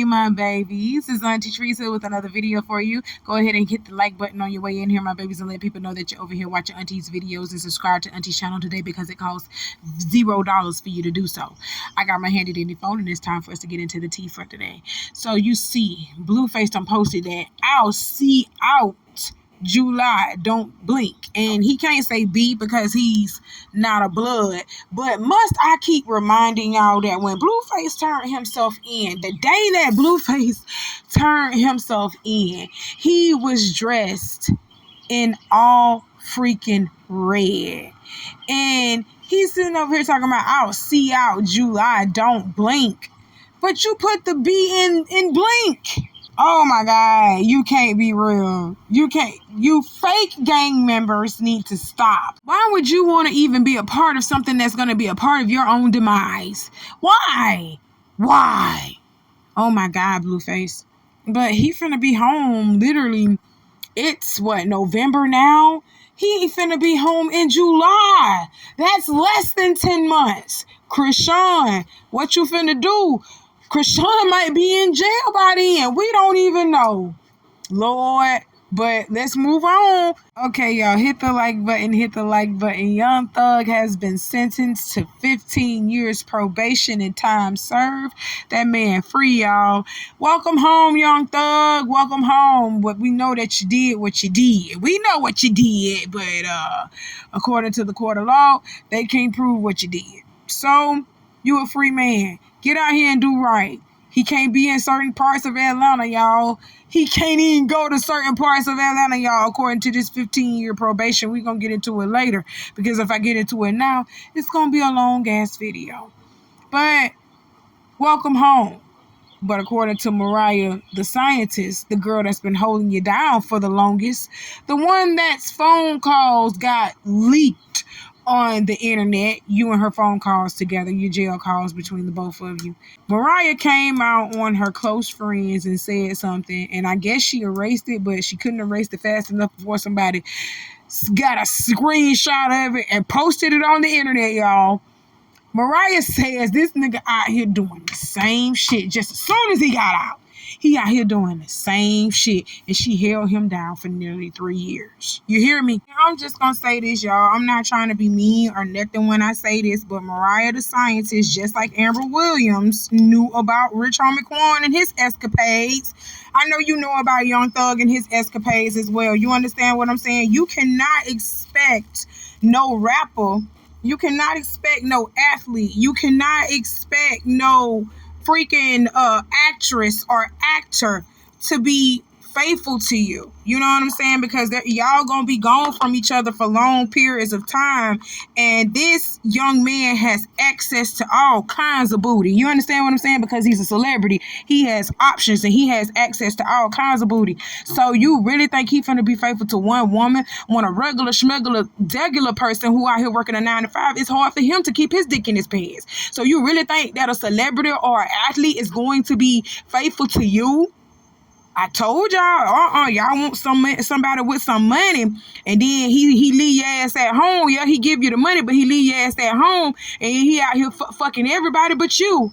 my babies. This is Auntie Trice with another video for you. Go ahead and hit the like button on your way in here, my babies, and let people know that you're over here watching Auntie's videos, and subscribe to Auntie's channel today because it costs $0 for you to do so. I got my handy dandy phone, and it's time for us to get into the tea for today. So you see, Blueface done posted that I'll see out July, don't blink. And he can't say B because he's not a blood. But must I keep reminding y'all that when Blueface turned himself in, the day that Blueface turned himself in, he was dressed in all freaking red. And he's sitting over here talking about I'll see out July, don't blink. But you put the B in blink. Oh my God, you can't be real. You can't. You fake gang members need to stop. Why would you want to even be a part of something that's going to be a part of your own demise? Why? Why? Oh my God, Blueface. But he finna be home literally. It's what, November now? He finna be home in July. That's less than 10 months. Krishan, what you finna do? Krishan might be in jail by then. We don't even know. Lord. But let's move on. Okay, y'all, hit the like button, hit the like button. Young Thug has been sentenced to 15 years probation and time served. That man free, y'all. Welcome home, Young Thug. Welcome home. But we know that you did what you did. We know what you did, but according to the court of law, they can't prove what you did. So, you a free man. Get out here and do right. He can't be in certain parts of Atlanta, y'all. He can't even go to certain parts of Atlanta, y'all, according to this 15-year probation. We're going to get into it later, because if I get into it now, it's going to be a long-ass video. But welcome home. But according to Mariah, the scientist, the girl that's been holding you down for the longest, the one that's phone calls got leaked on the internet, you and her phone calls together, your jail calls between the both of you. Mariah came out on her close friends and said something, and I guess she erased it, but she couldn't erase it fast enough before somebody got a screenshot of it and posted it on the internet, y'all. Mariah says this nigga out here doing the same shit just as soon as he got out. He out here doing the same shit, and she held him down for nearly 3 years. You hear me? I'm just gonna say this, y'all. I'm not trying to be mean or nothing when I say this, but Mariah the scientist, just like Amber Williams, knew about Rich Homie Quan and his escapades. I know you know about Young Thug and his escapades as well. You understand what I'm saying? You cannot expect no rapper. You cannot expect no athlete. You cannot expect no freaking actress or actor to be faithful to you. You know what I'm saying? Because y'all gonna be gone from each other for long periods of time, and this young man has access to all kinds of booty. You understand what I'm saying? Because he's a celebrity, he has options and he has access to all kinds of booty. So you really think he's gonna be faithful to one woman when a regular schmegular degular person who out here working a 9 to 5, it's hard for him to keep his dick in his pants? So you really think that a celebrity or an athlete is going to be faithful to you? I told y'all, y'all want somebody with some money, and then he leave your ass at home. Yeah, he give you the money, but he leave your ass at home, and he out here fucking everybody but you.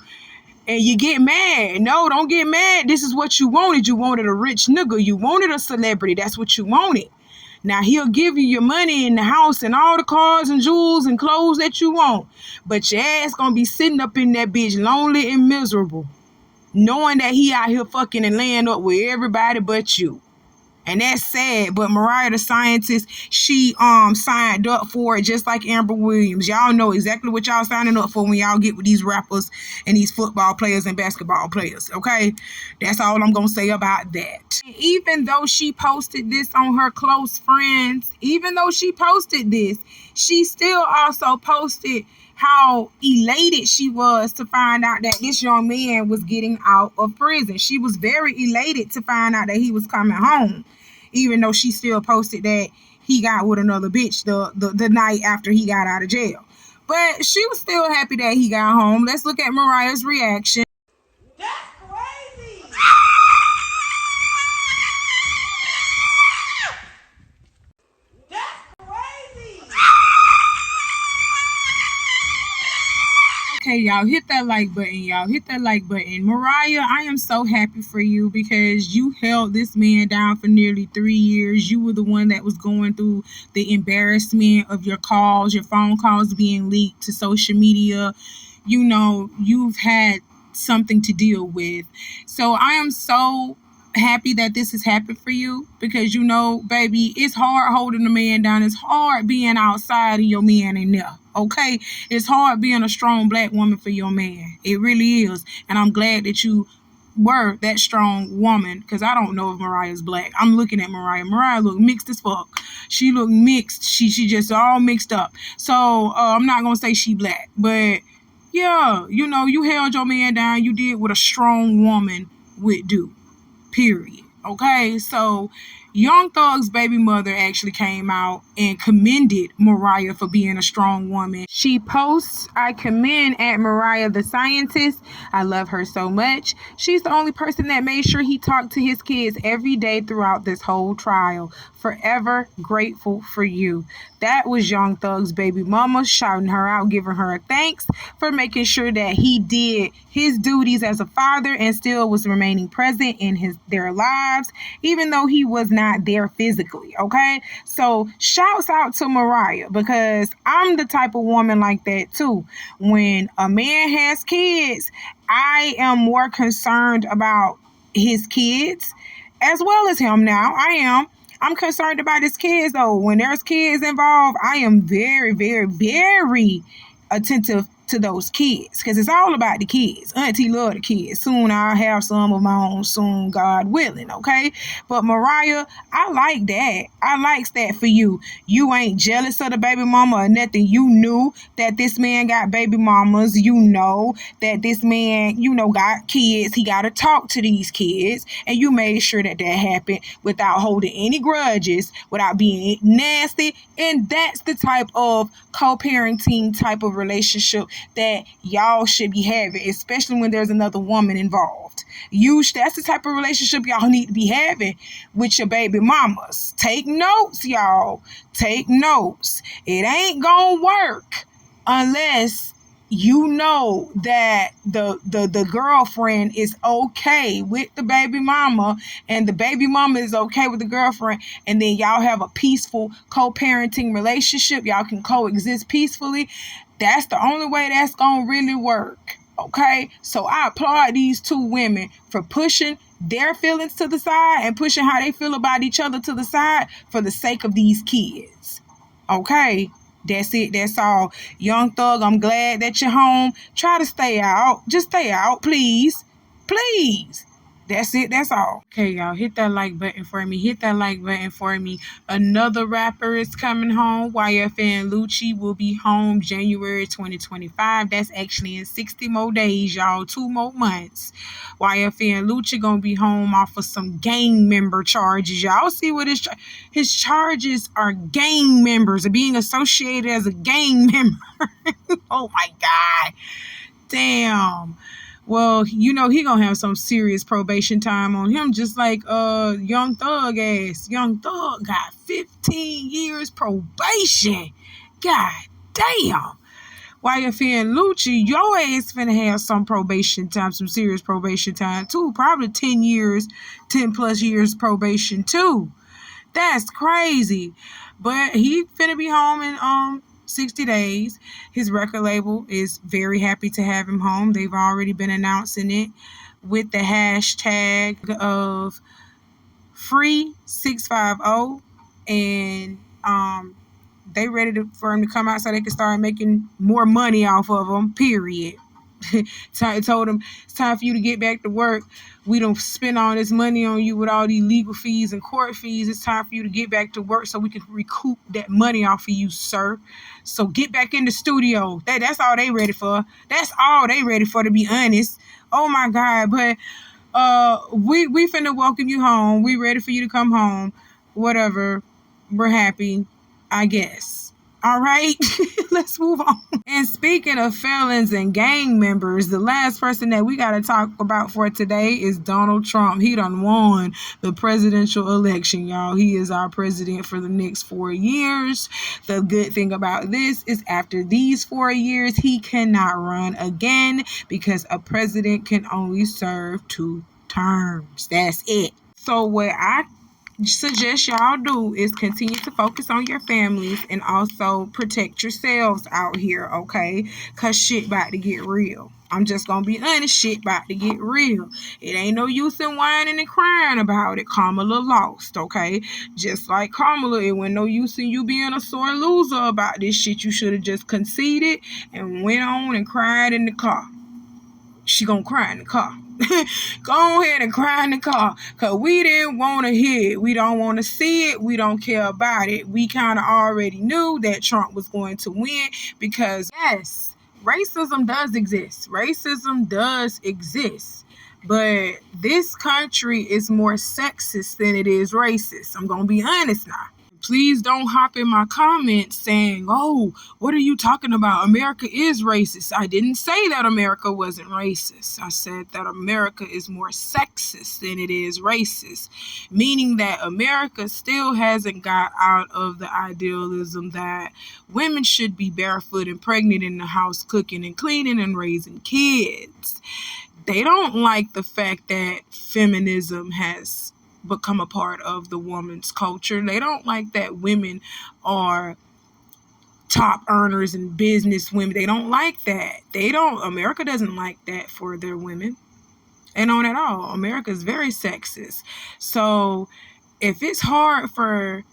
And you get mad. No, don't get mad. This is what you wanted. You wanted a rich nigga. You wanted a celebrity. That's what you wanted. Now, he'll give you your money in the house and all the cars and jewels and clothes that you want, but your ass gonna be sitting up in that bitch lonely and miserable, knowing that he out here fucking and laying up with everybody but you. And that's sad. But Mariah the scientist, she signed up for it just like Amber Williams. Y'all know exactly what y'all signing up for when y'all get with these rappers and these football players and basketball players, okay? That's all I'm gonna say about that. Even though she posted this on her close friends, even though she posted this, she still also posted how elated she was to find out that this young man was getting out of prison. She was very elated to find out that he was coming home, even though she still posted that he got with another bitch the night after he got out of jail. But she was still happy that he got home. Let's look at Mariah's reaction. That's crazy. Okay, y'all, hit that like button, y'all. Hit that like button. Mariah, I am so happy for you because you held this man down for nearly 3 years. You were the one that was going through the embarrassment of your calls, your phone calls being leaked to social media. You know, you've had something to deal with. So I am so happy that this has happened for you because, you know, baby, it's hard holding a man down. It's hard being outside and your man in there. Okay, it's hard being a strong black woman for your man. It really is. And I'm glad that you were that strong woman because I don't know if Mariah's black. I'm looking at Mariah. Mariah look mixed as fuck. She look mixed. She just all mixed up. So I'm not going to say she black. But yeah, you know, you held your man down. You did what a strong woman would do. Period. Okay, so Young Thug's baby mother actually came out and commended Mariah for being a strong woman. She posts, "I commend Aunt Mariah the scientist. I love her so much. She's the only person that made sure he talked to his kids every day throughout this whole trial. Forever grateful for you." That was Young Thug's baby mama shouting her out, giving her a thanks for making sure that he did his duties as a father and still was remaining present in their lives, even though he was not there physically. Okay, so shouts out to Mariah because I'm the type of woman like that too. When a man has kids, I am more concerned about his kids as well as him. Now I'm concerned about his kids though. When there's kids involved, I am very, very, very attentive to those kids because it's all about the kids. Auntie love the kids. Soon I'll have some of my own, soon, God willing, okay? But Mariah, I like that. I likes that for you. You ain't jealous of the baby mama or nothing. You knew that this man got baby mamas. You know that this man, you know, got kids. He got to talk to these kids. And you made sure that that happened without holding any grudges, without being nasty. And that's the type of co-parenting type of relationship that y'all should be having, especially when there's another woman involved. That's the type of relationship y'all need to be having with your baby mamas. Take notes, y'all. Take notes. It ain't gonna work unless you know that the girlfriend is okay with the baby mama and the baby mama is okay with the girlfriend, and then y'all have a peaceful co-parenting relationship. Y'all can coexist peacefully. That's the only way that's gonna really work. Okay, so I applaud these two women for pushing their feelings to the side and pushing how they feel about each other to the side for the sake of these kids. Okay, that's it. That's all. Young Thug, I'm glad that you're home. Try to stay out. Just stay out, please. Please. That's it. That's all. Okay, y'all. Hit that like button for me. Hit that like button for me. Another rapper is coming home. YFN Lucci will be home January 2025. That's actually in 60 more days, y'all. 2 more months. YFN Lucci gonna be home off of some gang member charges. Y'all see what his charges are: gang members, being associated as a gang member. Oh my God. Damn. Well, you know, he gonna have some serious probation time on him, just like Young Thug ass. Young Thug got 15 years probation. God damn. YFN Lucci, your ass finna have some probation time, some serious probation time too. Probably 10 years, 10 plus years probation too. That's crazy. But he finna be home in 60 days. His record label is very happy to have him home. They've already been announcing it with the hashtag of Free650, and they ready for him to come out so they can start making more money off of him, period. Told him it's time for you to get back to work. We don't spend all this money on you with all these legal fees and court fees. It's time for you to get back to work so we can recoup that money off of you, sir. So get back in the studio. That's all they ready for. That's all they ready for, to be honest. Oh my God. But we finna welcome you home. We ready for you to come home. Whatever. We're happy, I guess. All right, let's move on. And speaking of felons and gang members, the last person that we got to talk about for today is Donald Trump. He done won the presidential election, y'all. He is our president for the next 4 years. The good thing about this is after these 4 years, he cannot run again because a president can only serve 2 terms. That's it. So what I suggest y'all do is continue to focus on your families and also protect yourselves out here, okay? Cause shit about to get real. I'm just gonna be honest, shit about to get real. It ain't no use in whining and crying about it. Kamala lost, okay? Just like Kamala, it wasn't no use in you being a sore loser about this shit. You should have just conceded and went on and cried in the car. She gonna cry in the car. Go ahead and cry in the car, because we didn't want to hear it. We don't want to see it. We don't care about it. We kind of already knew that Trump was going to win because, yes, racism does exist. Racism does exist. But this country is more sexist than it is racist. I'm going to be honest now. Please don't hop in my comments saying, oh, what are you talking about? America is racist. I didn't say that America wasn't racist. I said that America is more sexist than it is racist, meaning that America still hasn't got out of the idealism that women should be barefoot and pregnant in the house, cooking and cleaning and raising kids. They don't like the fact that feminism has become a part of the woman's culture. They don't like that women are top earners and business women. They don't like that. America doesn't like that for their women. And on at all. America is very sexist. So if it's hard for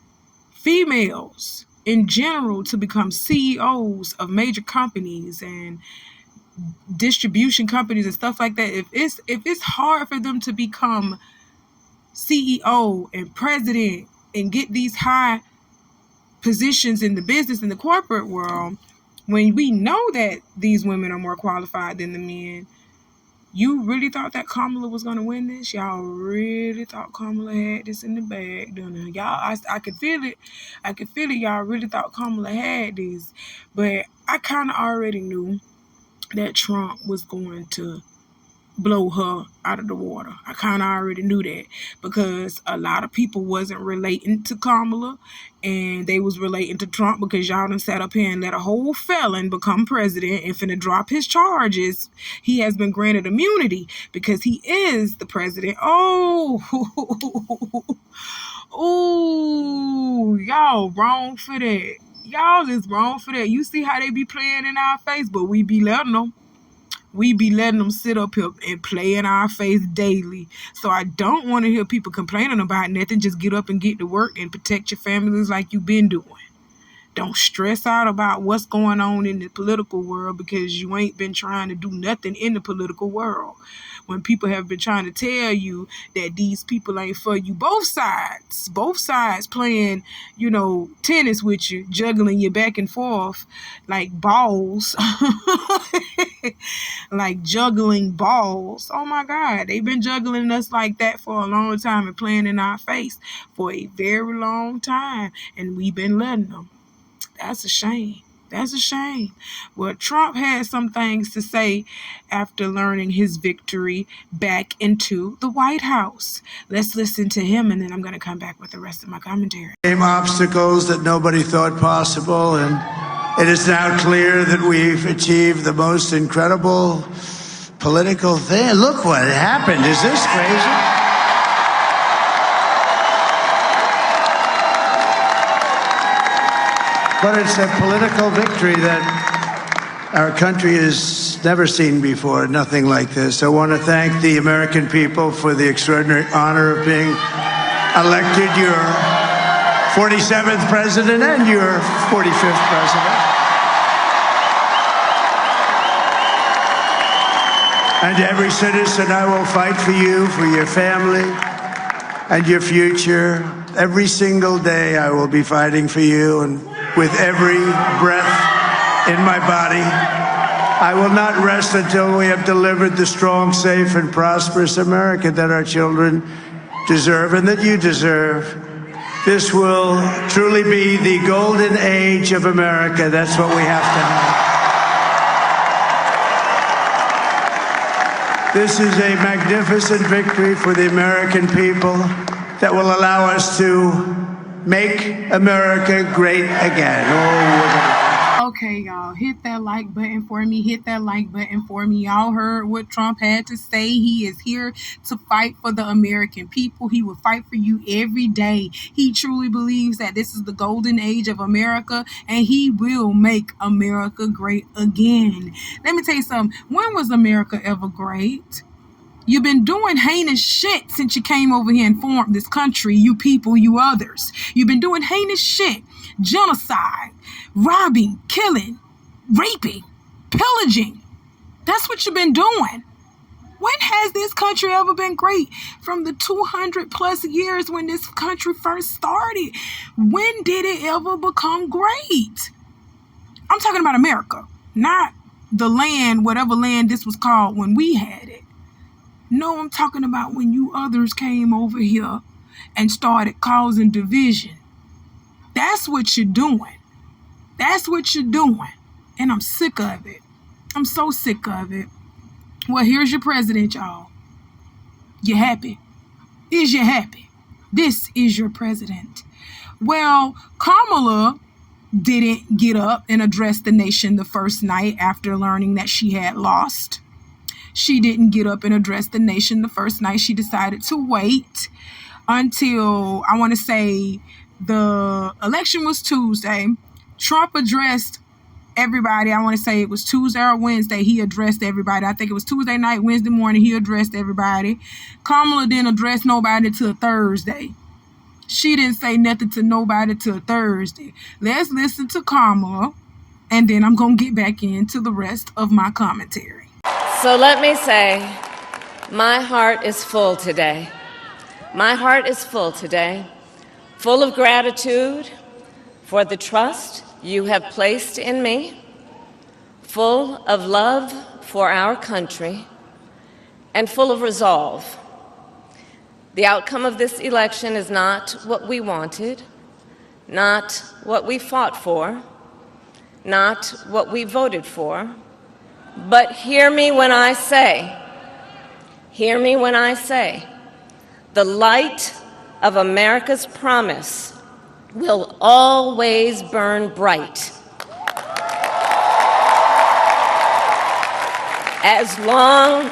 females in general to become CEOs of major companies and distribution companies and stuff like that, if it's hard for them to become CEO and president and get these high positions in the business and the corporate world, when we know that these women are more qualified than the men, you really thought that Kamala was going to win this? Y'all really thought Kamala had this in the bag, don't you? Y'all, I could feel it. I could feel it. Y'all really thought Kamala had this. But I kind of already knew that Trump was going to blow her out of the water. I kind of already knew that because a lot of people wasn't relating to Kamala and they was relating to Trump because y'all done sat up here and let a whole felon become president and finna drop his charges. He has been granted immunity because he is the president. Oh, y'all wrong for that. Y'all is wrong for that. You see how they be playing in our face, but we be letting them. We be letting them sit up here and play in our face daily. So I don't want to hear people complaining about nothing. Just get up and get to work and protect your families like you've been doing. Don't stress out about what's going on in the political world because you ain't been trying to do nothing in the political world. When people have been trying to tell you that these people ain't for you, both sides playing, tennis with you, juggling you back and forth like balls, like juggling balls. Oh my God, they've been juggling us like that for a long time and playing in our face for a very long time, and we've been letting them. That's a shame. That's a shame. Well, Trump had some things to say after learning his victory back into the White House. Let's listen to him, and then I'm going to come back with the rest of my commentary. Obstacles that nobody thought possible, and it is now clear that we've achieved the most incredible political thing. Look what happened. Is this crazy? But it's a political victory that our country has never seen before, nothing like this. I want to thank the American people for the extraordinary honor of being elected your 47th president and your 45th president. And to every citizen, I will fight for you, for your family, and your future. Every single day, I will be fighting for you, and with every breath in my body, I will not rest until we have delivered the strong, safe, and prosperous America that our children deserve and that you deserve. This will truly be the golden age of America. That's what we have to have. This is a magnificent victory for the American people that will allow us to make America great again. Oh, okay, y'all, hit that like button for me. Hit that like button for me. Y'all heard what Trump had to say. He is here to fight for the American people. He will fight for you every day. He truly believes that this is the golden age of America, and he will make America great again. Let me tell you something. When was America ever great? You've been doing heinous shit since you came over here and formed this country, you people, you others. You've been doing heinous shit. Genocide, robbing, killing, raping, pillaging. That's what you've been doing. When has this country ever been great? From the 200 plus years when this country first started, when did it ever become great? I'm talking about America, not the land, whatever land this was called when we had it. No, I'm talking about when you others came over here and started causing division. That's what you're doing. That's what you're doing. And I'm sick of it. I'm so sick of it. Well, here's your president, y'all. You happy? Is you happy? This is your president. Well, Kamala didn't get up and address the nation the first night after learning that she had lost. She didn't get up and address the nation the first night. She decided to wait until, I want to say, the election was Tuesday. Trump addressed everybody. I want to say it was Tuesday or Wednesday. He addressed everybody. I think it was Tuesday night, Wednesday morning. He addressed everybody. Kamala didn't address nobody till Thursday. She didn't say nothing to nobody till Thursday. Let's listen to Kamala, and then I'm going to get back into the rest of my commentary. So let me say, my heart is full today. My heart is full today, full of gratitude for the trust you have placed in me, full of love for our country, and full of resolve. The outcome of this election is not what we wanted, not what we fought for, not what we voted for, but hear me when I say, the light of America's promise will always burn bright. As long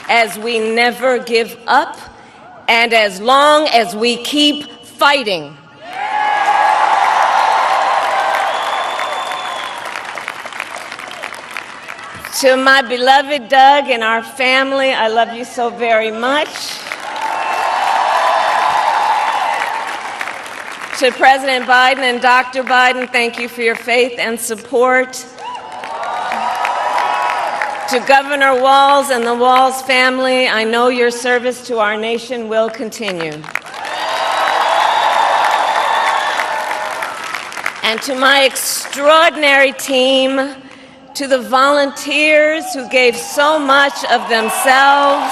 as we never give up and as long as we keep fighting. To my beloved Doug and our family, I love you so very much. To President Biden and Dr. Biden, thank you for your faith and support. To Governor Walz and the Walz family, I know your service to our nation will continue. And to my extraordinary team, to the volunteers who gave so much of themselves,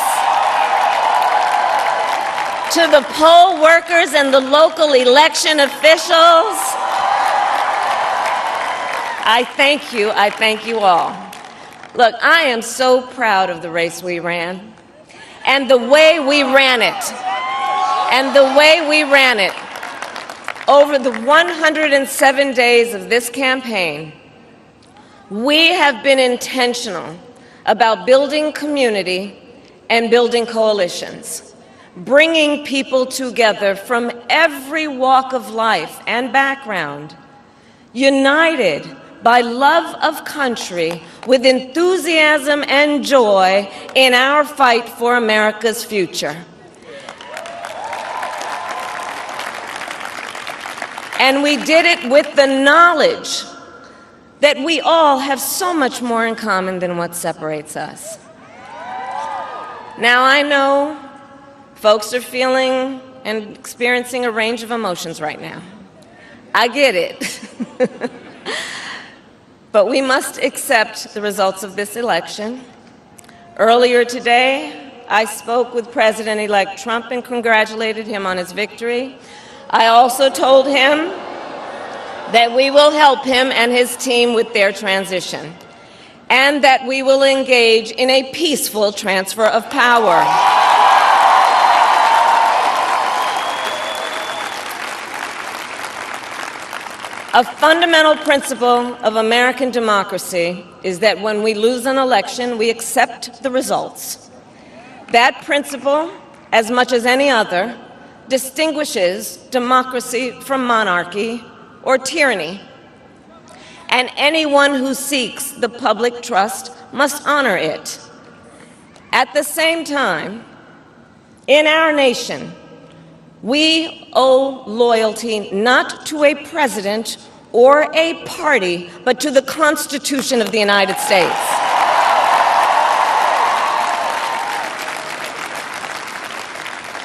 to the poll workers and the local election officials, I thank you all. Look, I am so proud of the race we ran and the way we ran it. Over the 107 days of this campaign, we have been intentional about building community and building coalitions, bringing people together from every walk of life and background, united by love of country with enthusiasm and joy in our fight for America's future. And we did it with the knowledge that we all have so much more in common than what separates us. Now, I know folks are feeling and experiencing a range of emotions right now. I get it. But we must accept the results of this election. Earlier today, I spoke with President-elect Trump and congratulated him on his victory. I also told him that we will help him and his team with their transition, and that we will engage in a peaceful transfer of power. A fundamental principle of American democracy is that when we lose an election, we accept the results. That principle, as much as any other, distinguishes democracy from monarchy or tyranny. And anyone who seeks the public trust must honor it. At the same time, in our nation, we owe loyalty not to a president or a party, but to the Constitution of the United States.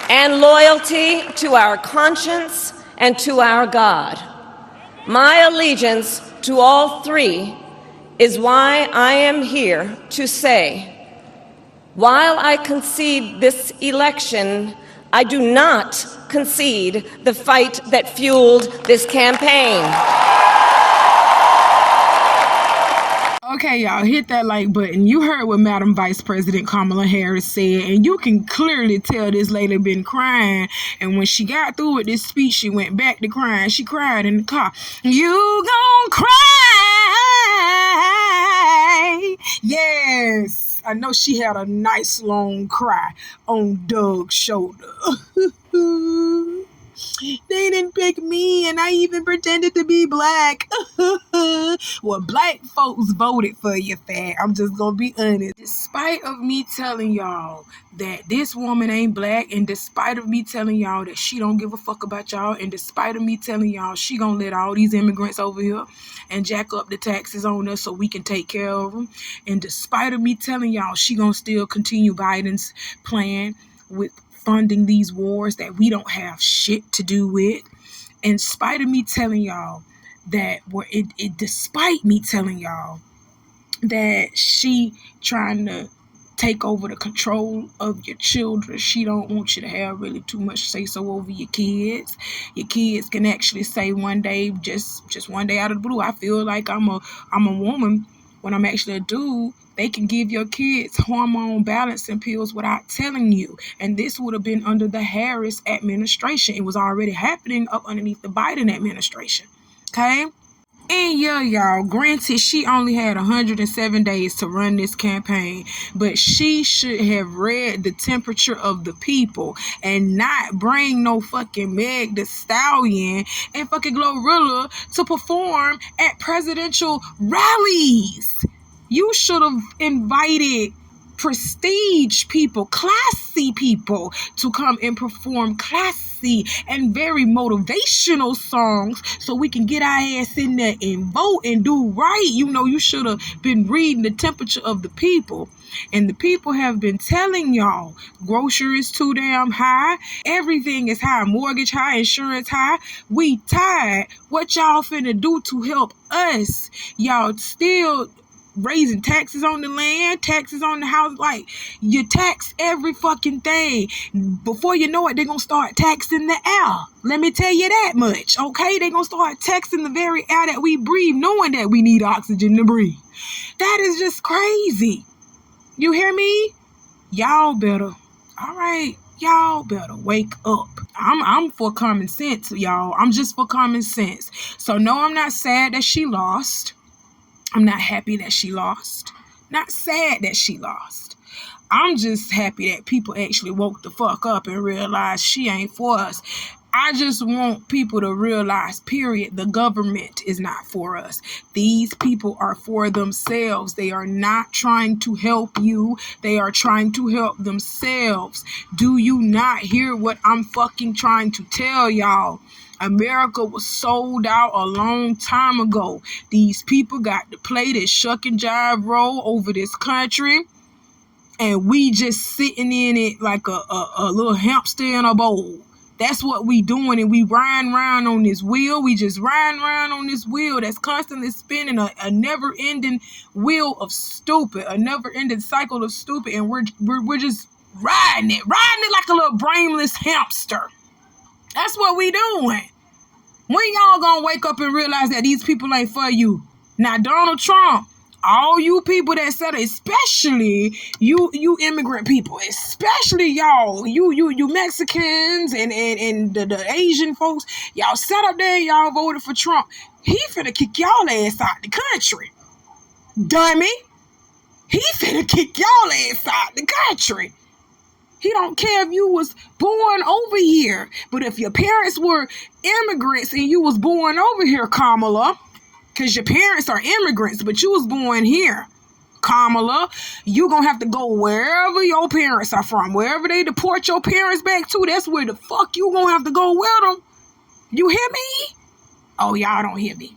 And loyalty to our conscience and to our God. My allegiance to all three is why I am here to say, while I concede this election, I do not concede the fight that fueled this campaign. Okay, y'all, hit that like button. You heard what Madam Vice President Kamala Harris said, and you can clearly tell this lady been crying. And when she got through with this speech, she went back to crying. She cried in the car. You gon' cry. Yes. I know she had a nice long cry on Doug's shoulder. They didn't pick me, and I even pretended to be black. Well, black folks voted for you, fat. I'm just gonna be honest. Despite of me telling y'all that this woman ain't black, and despite of me telling y'all that she don't give a fuck about y'all, and despite of me telling y'all she gonna let all these immigrants over here and jack up the taxes on us so we can take care of them, and despite of me telling y'all she gonna still continue Biden's plan with funding these wars that we don't have shit to do with, in spite of me telling y'all that despite me telling y'all that she trying to take over the control of your children, she don't want you to have really too much say so over your kids. Your kids can actually say one day, just one day out of the blue, I feel like I'm a woman when I'm actually a dude. They can give your kids hormone balancing pills without telling you. And this would have been under the Harris administration. It was already happening up underneath the Biden administration. Okay? And yeah, y'all, granted, she only had 107 days to run this campaign, but she should have read the temperature of the people and not bring no fucking Meg the Stallion and fucking Glorilla to perform at presidential rallies. You should have invited prestige people, classy people to come and perform classy and very motivational songs so we can get our ass in there and vote and do right. You know, you should have been reading the temperature of the people. And the people have been telling y'all groceries too damn high. Everything is high. Mortgage high, insurance high. We tired. What y'all finna do to help us? Y'all still raising taxes on the land, taxes on the house. Like, you tax every fucking thing. Before you know it, they're gonna start taxing the air. Let me tell you that much, okay? They're gonna start taxing the very air that we breathe, knowing that we need oxygen to breathe. That is just crazy. You hear me? Y'all better, all right, y'all better wake up. I'm for common sense, y'all. I'm just for common sense. So no, I'm not sad that she lost. I'm not happy that she lost. Not sad that she lost. I'm just happy that people actually woke the fuck up and realized she ain't for us. I just want people to realize, period, the government is not for us. These people are for themselves. They are not trying to help you. They are trying to help themselves. Do you not hear what I'm fucking trying to tell y'all? America was sold out a long time ago. These people got to play this shuck and jive role over this country, and we just sitting in it like a little hamster in a bowl. That's what we doing, and we riding around on this wheel. We just riding around on this wheel that's constantly spinning, a never-ending wheel of stupid, a never-ending cycle of stupid, and we're just riding it like a little brainless hamster. That's what we doing. When y'all gonna wake up and realize that these people ain't for you? Now, Donald Trump, all you people that said, especially you immigrant people, especially y'all, you Mexicans and the Asian folks, y'all sat up there, y'all voted for Trump. He finna kick y'all ass out the country. Dummy. He finna kick y'all ass out the country. He don't care if you was born over here. But if your parents were immigrants and you was born over here, Kamala, because your parents are immigrants, but you was born here, Kamala, you gonna have to go wherever your parents are from. Wherever they deport your parents back to, that's where the fuck you gonna have to go with them. You hear me? Oh, y'all don't hear me.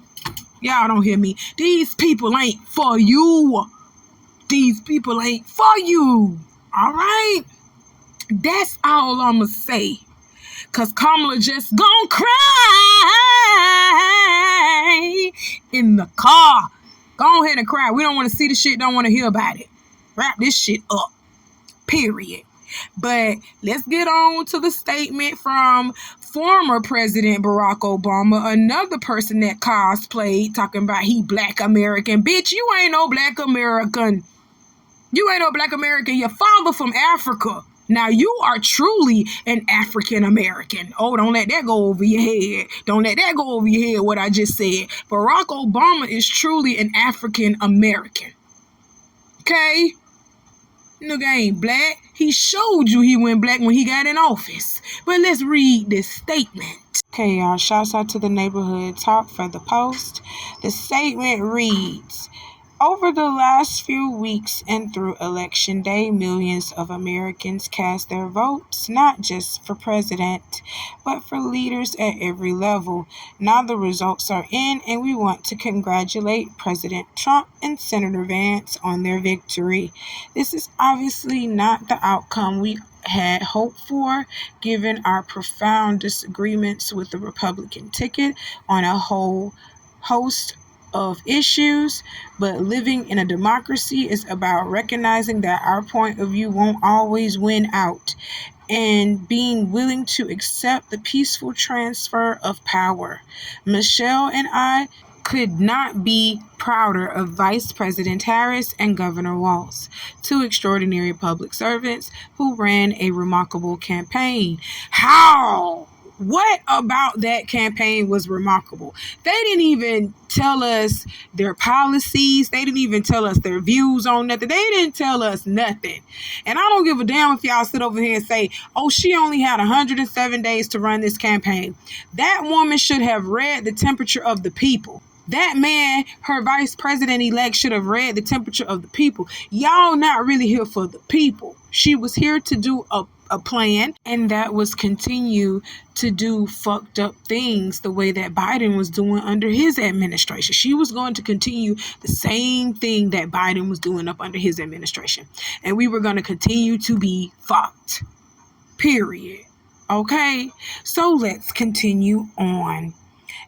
Y'all don't hear me. These people ain't for you. These people ain't for you. All right? That's all I'ma say. Cause Kamala just gonna cry in the car. Go ahead and cry. We don't want to see the shit, don't want to hear about it. Wrap this shit up. Period. But let's get on to the statement from former President Barack Obama, another person that cosplayed, talking about he Black American. Bitch, you ain't no Black American. You ain't no Black American. Your father from Africa. Now, you are truly an African American. Oh, don't let that go over your head. Don't let that go over your head, what I just said. Barack Obama is truly an African American. Okay? Nigga ain't black. He showed you he went black when he got in office. But let's read this statement. Okay, y'all. Shouts out to the neighborhood talk for the post. The statement reads, over the last few weeks and through Election Day, millions of Americans cast their votes, not just for president, but for leaders at every level. Now the results are in, and we want to congratulate President Trump and Senator Vance on their victory. This is obviously not the outcome we had hoped for, given our profound disagreements with the Republican ticket on a whole host of issues, but living in a democracy is about recognizing that our point of view won't always win out and being willing to accept the peaceful transfer of power. Michelle and I could not be prouder of Vice President Harris and Governor Walz, two extraordinary public servants who ran a remarkable campaign. How? What about that campaign was remarkable? They didn't even tell us their policies. They didn't even tell us their views on nothing. They didn't tell us nothing. And I don't give a damn if y'all sit over here and say, oh, she only had 107 days to run this campaign. That woman should have read the temperature of the people. That man, her vice president-elect, should have read the temperature of the people. Y'all not really here for the people. She was here to do a plan, and that was continue to do fucked up things the way that Biden was doing under his administration. She was going to continue the same thing that Biden was doing up under his administration. And we were going to continue to be fucked. Period. Okay? So let's continue on.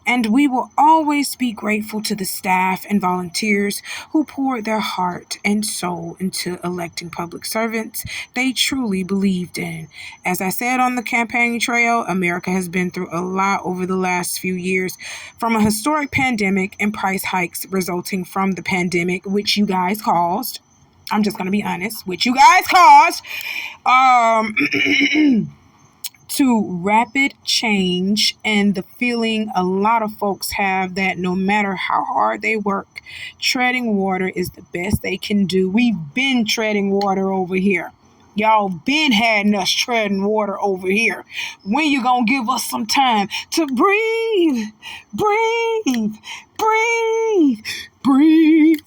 And we will always be grateful to the staff and volunteers who poured their heart and soul into electing public servants they truly believed in. As I said on the campaign trail, America has been through a lot over the last few years, from a historic pandemic and price hikes resulting from the pandemic, which you guys caused. I'm just going to be honest, which you guys caused. To rapid change and the feeling a lot of folks have that no matter how hard they work, treading water is the best they can do. We've been treading water over here. Y'all been having us treading water over here. When you gonna give us some time to breathe? Breathe. Breathe. Breathe.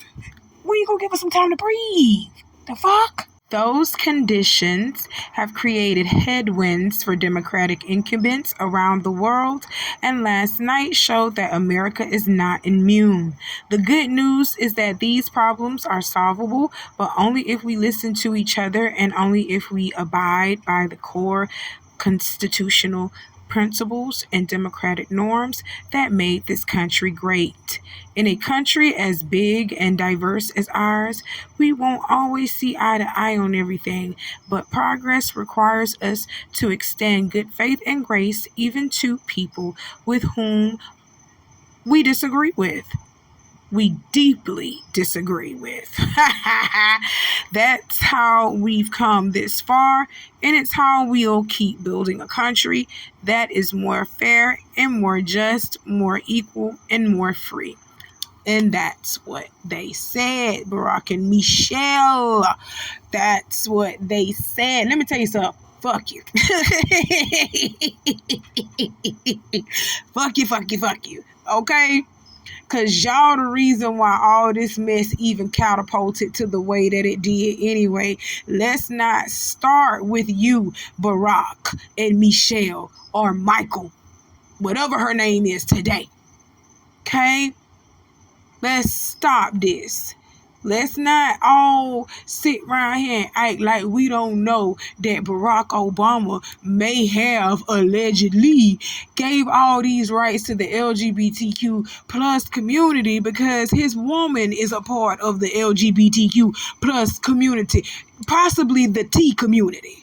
When you gonna give us some time to breathe? The fuck? Those conditions have created headwinds for Democratic incumbents around the world, and last night showed that America is not immune. The good news is that these problems are solvable, but only if we listen to each other and only if we abide by the core constitutional principles, and democratic norms that made this country great. In a country as big and diverse as ours, we won't always see eye to eye on everything, but progress requires us to extend good faith and grace even to people with whom we disagree with. We deeply disagree with. That's how we've come this far, and it's how we'll keep building a country that is more fair and more just, more equal, and more free. And that's what they said, Barack and Michelle. That's what they said. Let me tell you something. Fuck you. Fuck you. Okay? Because y'all the reason why all this mess even catapulted to the way that it did anyway. Let's not start with you, Barack and Michelle, or Michael, whatever her name is today. Okay? Let's stop this. Let's not all sit around here and act like we don't know that Barack Obama may have allegedly gave all these rights to the LGBTQ plus community because his woman is a part of the LGBTQ plus community, possibly the T community.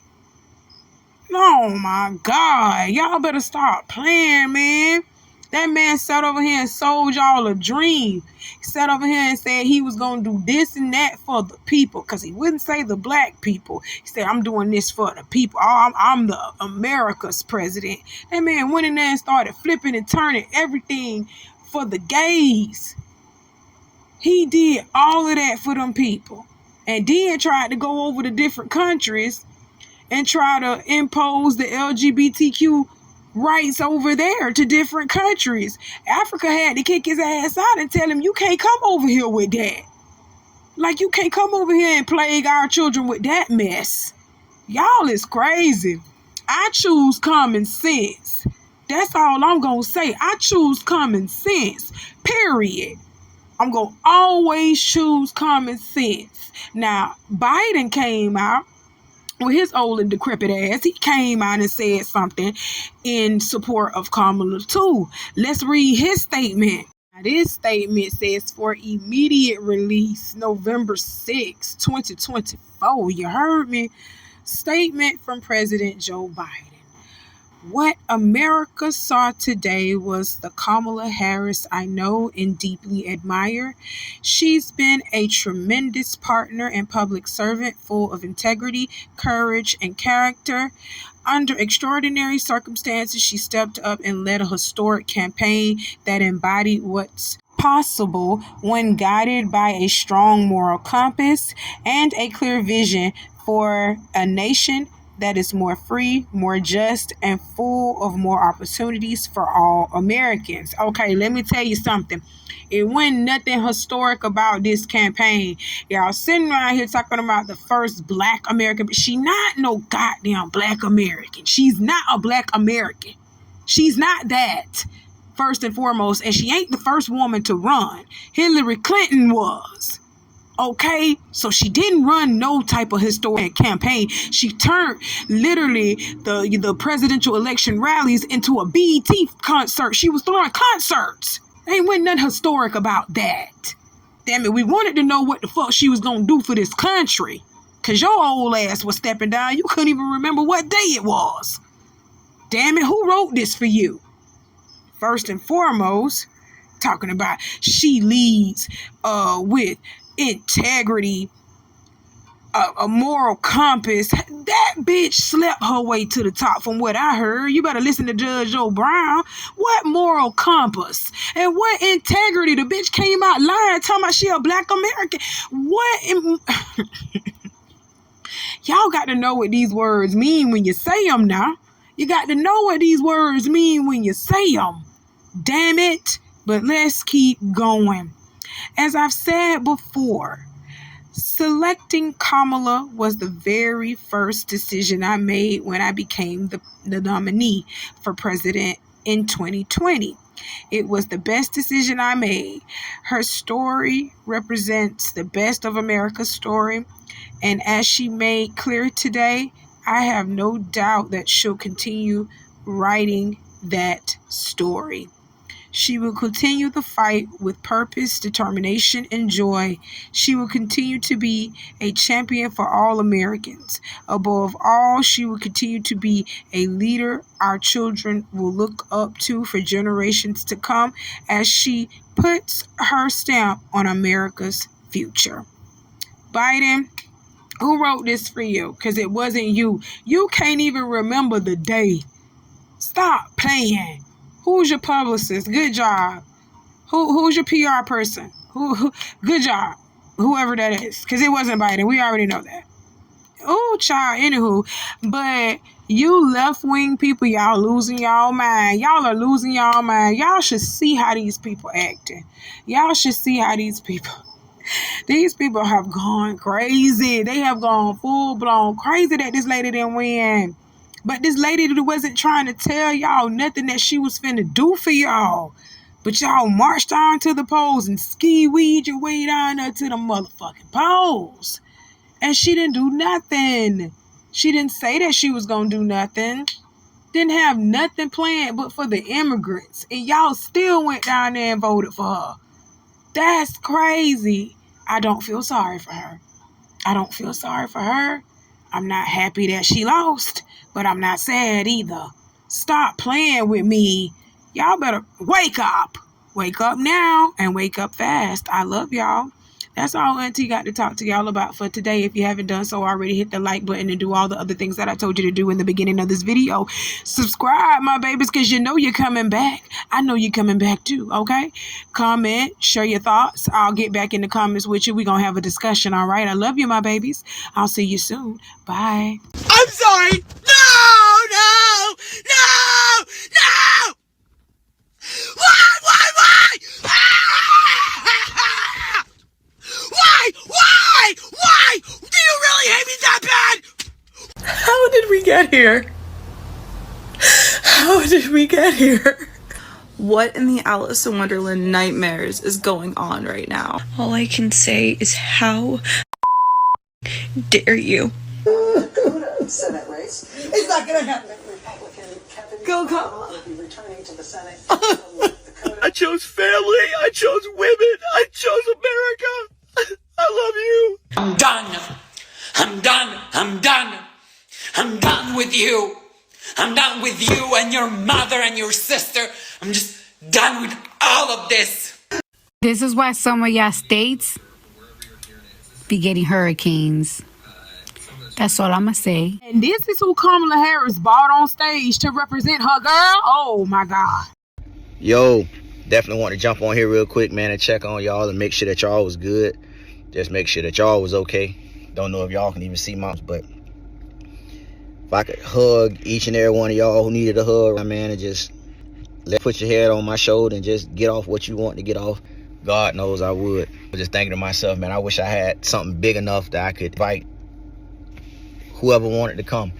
Oh my God, y'all better stop playing, man. That man sat over here and sold y'all a dream. He sat over here and said he was going to do this and that for the people, because he wouldn't say the black people. He said, I'm doing this for the people. I'm the America's president. That man went in there and started flipping and turning everything for the gays. He did all of that for them people. And then tried to go over to different countries and try to impose the LGBTQ rights over there to different countries. Africa had to kick his ass out and tell him, you can't come over here with that. Like, you can't come over here and plague our children with that mess. Y'all is crazy. I choose common sense. That's all I'm going to say. I choose common sense. Period. I'm going to always choose common sense. Now, Biden came out with his old and decrepit ass. He came out and said something in support of Kamala too. Let's read his statement. Now, this statement says for immediate release, November 6, 2024. You heard me? Statement from President Joe Biden. What America saw today was the Kamala Harris I know and deeply admire. She's been a tremendous partner and public servant full of integrity, courage, and character. Under extraordinary circumstances, she stepped up and led a historic campaign that embodied what's possible when guided by a strong moral compass and a clear vision for a nation that is more free, more just, and full of more opportunities for all Americans. Okay, let me tell you something. It wasn't nothing historic about this campaign. Y'all sitting around here talking about the first black American, but she not no goddamn black American. She's not a black American. She's not that, first and foremost, and she ain't the first woman to run. Hillary Clinton was. Okay, so she didn't run no type of historic campaign. She turned literally the presidential election rallies into a BET concert. She was throwing concerts. Ain't went nothing historic about that. Damn it, we wanted to know what the fuck she was gonna do for this country. Cause your old ass was stepping down. You couldn't even remember what day it was. Damn it, who wrote this for you? First and foremost, talking about she leads with integrity, a moral compass. That bitch slept her way to the top from what I heard. You better listen to Judge Joe Brown. What moral compass and what integrity? The bitch came out lying, talking about she a black American. Y'all got to know what these words mean when you say them now. You got to know what these words mean when you say them. Damn it. But let's keep going. As I've said before, selecting Kamala was the very first decision I made when I became the nominee for president in 2020. It was the best decision I made. Her story represents the best of America's story, and as she made clear today, I have no doubt that she'll continue writing that story. She will continue the fight with purpose, determination, and joy. She will continue to be a champion for all Americans. Above all, she will continue to be a leader our children will look up to for generations to come as she puts her stamp on America's future. Biden, who wrote this for you? Because it wasn't you. You can't even remember the day. Stop playing. Who's your publicist? Good job. Who's your PR person? Who? Good job. Whoever that is. Because it wasn't Biden. We already know that. Oh, child. Anywho. But you left-wing people, y'all losing y'all mind. Y'all are losing y'all mind. Y'all should see how these people acting. Y'all should see how these people have gone crazy. They have gone full-blown crazy that this lady didn't win. But this lady wasn't trying to tell y'all nothing that she was finna do for y'all. But y'all marched down to the polls and ski-weed your way down there to the motherfucking polls. And she didn't do nothing. She didn't say that she was gonna do nothing. Didn't have nothing planned but for the immigrants. And y'all still went down there and voted for her. That's crazy. I don't feel sorry for her. I don't feel sorry for her. I'm not happy that she lost, but I'm not sad either. Stop playing with me. Y'all better wake up. Wake up now and wake up fast. I love y'all. That's all Auntie got to talk to y'all about for today. If you haven't done so already, hit the like button and do all the other things that I told you to do in the beginning of this video. Subscribe, my babies, because you know you're coming back. I know you're coming back too, okay? Comment, share your thoughts. I'll get back in the comments with you. We're going to have a discussion, all right? I love you, my babies. I'll see you soon. Bye. I'm sorry. No! Why? Why? Do you really hate me that bad? How did we get here? How did we get here? What in the Alice in Wonderland nightmares is going on right now? All I can say is how dare you? Senate race. It's not gonna happen. Go, Kamala. I chose family. I chose women. I chose America. I love you. I'm done. I'm done with you. I'm done with you and your mother and your sister. I'm just done with all of this. This is why some of y'all states be getting hurricanes. That's all I'm going to say. And this is who Kamala Harris bought on stage to represent her girl. Oh, my God. Yo, definitely want to jump on here real quick, man, and check on y'all and make sure that y'all was good. Just make sure that y'all was okay. Don't know if y'all can even see moms, but if I could hug each and every one of y'all who needed a hug, man, and just put your head on my shoulder and just get off what you want to get off, God knows I would. I'm just thinking to myself, man, I wish I had something big enough that I could invite whoever wanted to come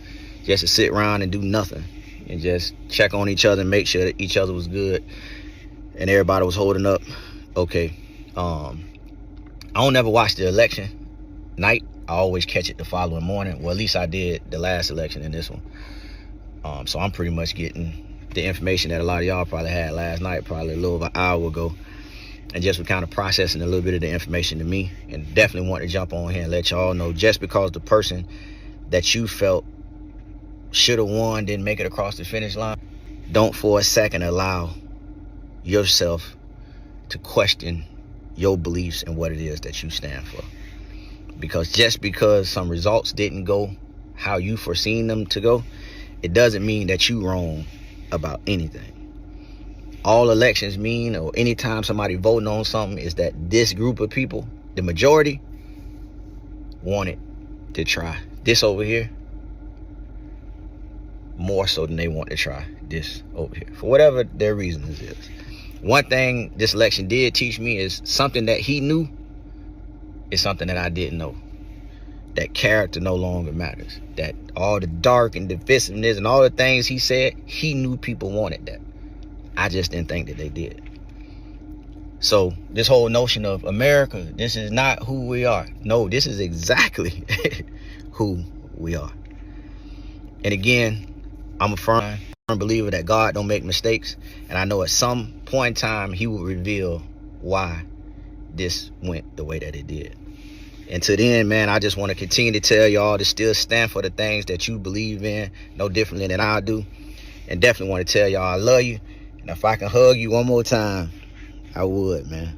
just to sit around and do nothing and just check on each other and make sure that each other was good and everybody was holding up okay. I don't ever watch the election night. I always catch it the following morning. Well, at least I did the last election and this one. So I'm pretty much getting the information that a lot of y'all probably had last night, probably a little over an hour ago, and just was kind of processing a little bit of the information to me, and definitely want to jump on here and let y'all know, just because the person that you felt should have won didn't make it across the finish line, don't for a second allow yourself to question your beliefs and what it is that you stand for. Because just because some results didn't go how you foreseen them to go, it doesn't mean that you wrong about anything. All elections mean, or anytime somebody voting on something, is that this group of people, the majority, wanted to try this over here more so than they want to try this over here, for whatever their reasons is. One thing this election did teach me is something that he knew is something that I didn't know. That character no longer matters. That all the dark and divisiveness and all the things he said, he knew people wanted that. I just didn't think that they did. So this whole notion of America, this is not who we are. No, this is exactly who we are. And again, I'm a firm I'm a believer that God don't make mistakes, and I know at some point in time he will reveal why this went the way that it did. And to the end, man, I just want to continue to tell y'all to still stand for the things that you believe in, no differently than I do. And definitely want to tell y'all I love you. And if I can hug you one more time, I would, man.